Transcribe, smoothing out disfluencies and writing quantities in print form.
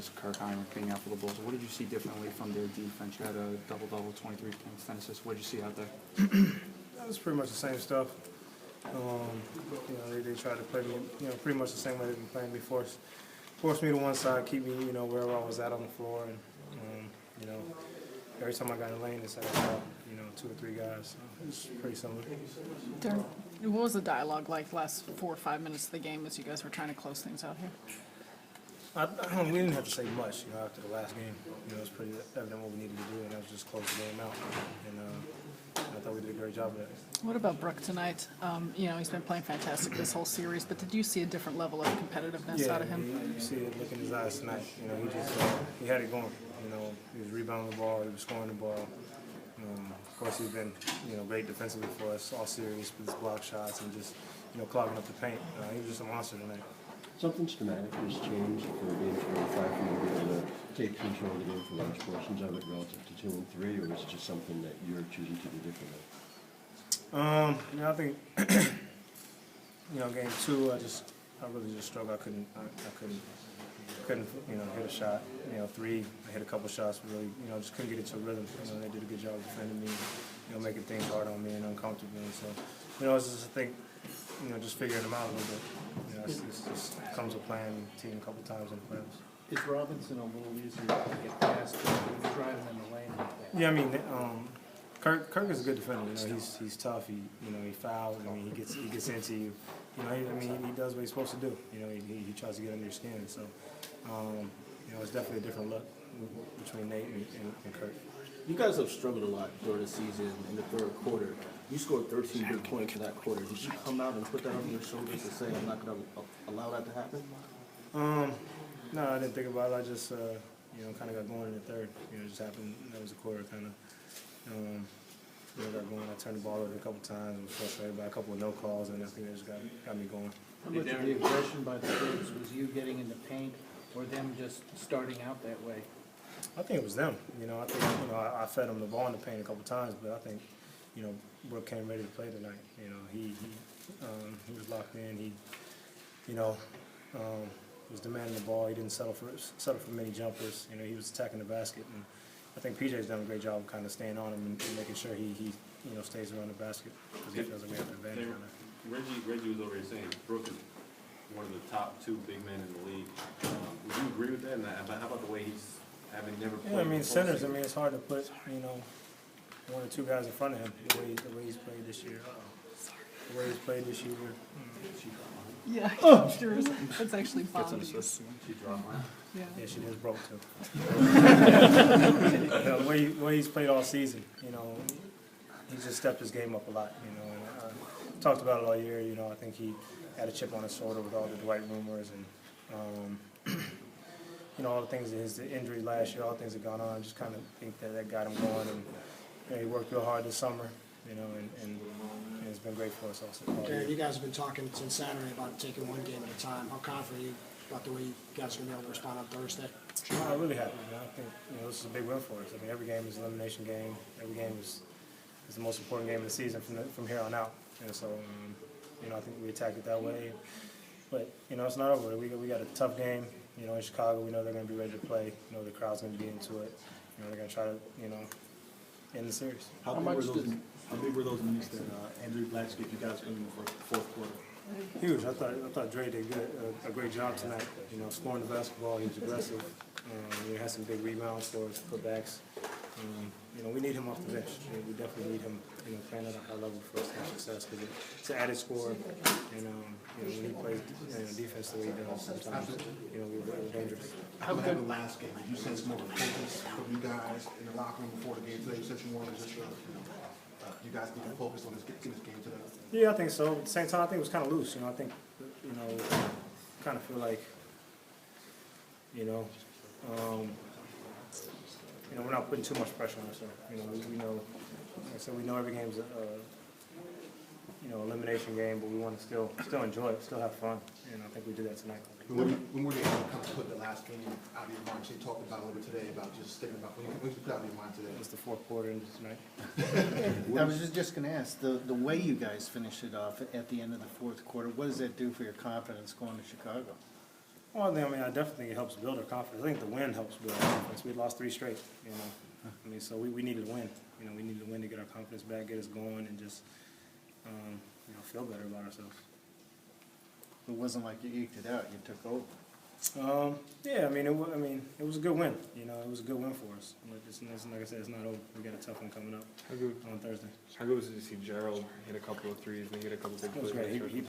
was Kirk Heinrich being out for the Bulls. What did you see differently from their defense? You had a double-double, 23 points, 10 assists. What did you see out there? That was pretty much the same stuff. They tried to play me, pretty much the same way they've been playing me. Forced me to one side, keep me, wherever I was at on the floor. And, every time I got in the lane, they said I saw, 2 or 3 guys. So it was pretty similar. Deron, what was the dialogue like the last 4 or 5 minutes of the game as you guys were trying to close things out here? We didn't have to say much, after the last game. It was pretty evident what we needed to do, and that was just close the game out. And I thought we did a great job of that. What about Brook tonight? He's been playing fantastic this whole series, but did you see a different level of competitiveness out of him? You see it look in his eyes tonight. He had it going. He was rebounding the ball, he was scoring the ball. Of course, he's been, great defensively for us all series with his block shots and just, clogging up the paint. He was just a monster tonight. Something schematic has changed for game 25 for you to be able to take control of the game for large portions of it relative to 2 and 3, or is it just something that you're choosing to do differently? I think, game 2, I really just struggled. I couldn't, hit a shot. 3, I hit a couple shots, but really, just couldn't get into a rhythm. They did a good job defending me, making things hard on me and uncomfortable. And so, it's just, I think, just figuring them out a little bit. It just comes with playing the team a couple times in the playoffs. Is Robinson a little easier to get past when you're driving in the lane like that? Yeah, Kirk is a good defender. He's tough. He fouls. He gets into you. He does what he's supposed to do. He tries to get under your skin. So, it's definitely a different look between Nate and Kirk. You guys have struggled a lot during the season in the third quarter. You scored 13 big points in that quarter. Did you come out and put that on your shoulders and say, I'm not going to allow that to happen? No, I didn't think about it. I just, kind of got going in the third. It just happened. That was the quarter kind of. Got going. I turned the ball over a couple times. I was frustrated by a couple of no calls, and I think that just got me going. How much of the aggression by the kids was you getting in the paint or them just starting out that way? I think it was them. I think I fed them the ball in the paint a couple times, but I think Brook came ready to play tonight. He was locked in. He was demanding the ball. He didn't settle for many jumpers. He was attacking the basket, and I think PJ's done a great job of kind of staying on him and making sure he stays around the basket because he feels like we have an advantage on that. Reggie was over here saying Brook is one of the top 2 big men in the league. Would you agree with that? And how about the way he's having never played? Yeah, centers. It's hard to put 1 or 2 guys in front of him the way he's played this year. The way he's played this year. Yeah, sure is. That's actually Bob. She dropped mine. Yeah, she just broke too. The way he's played all season, he just stepped his game up a lot. And I talked about it all year. I think he had a chip on his shoulder with all the Dwight rumors and all the things, his injury last year, all the things that gone on. I just kind of think that got him going, and he worked real hard this summer, and it's been great for us also. Deron, you guys have been talking since Saturday about taking one game at a time. How confident are you about the way you guys are going to be able to respond on Thursday? I'm really happy. I think this is a big win for us. Every game is an elimination game. Every game is the most important game of the season from here on out. And so, I think we attacked it that way. But it's not over. We got a tough game. In Chicago, we know they're going to be ready to play. The crowd's going to be into it. They're going to try to end the series. How big were those minutes that Andrew Blacks gave you guys in the fourth quarter? Huge. I thought Dre did a great job tonight. Scoring the basketball, he was aggressive. He had some big rebounds for us, putbacks. We need him off the bench. We definitely need him, playing at a high level for us to have success because it's an added score. And when he plays defense the way he does, sometimes we're dangerous. How good the last game? Did you sense more of a focus from you guys in the locker room before the game today? You said you wanted just you guys need to focus on getting this game today. Yeah, I think so. At the same time, I think it was kind of loose. I think kind of feel like we're not putting too much pressure on ourselves. We know, like I said, we know every game's elimination game, but we want to still enjoy it, still have fun, and I think we did that tonight. When were they able to come to put the last game out of your mind? You talked about a little bit today about just thinking about when you put out of your mind today. It was the fourth quarter tonight. I was just going to ask, the way you guys finished it off at the end of the fourth quarter, what does that do for your confidence going to Chicago? Well, I mean, I definitely think it helps build our confidence. I think the win helps build our confidence. We lost 3 straight, you know. I mean, so we needed a win. You know, we needed a win to get our confidence back, get us going, and just, you know, feel better about ourselves. It wasn't like you eked it out, you took over. Yeah, I mean, it was a good win. You know, it was a good win for us. But like I said, it's not over. We got a tough one coming up How good, on Thursday. how good was it to see Gerald hit a couple of threes and he hit a couple big It was plays? great. He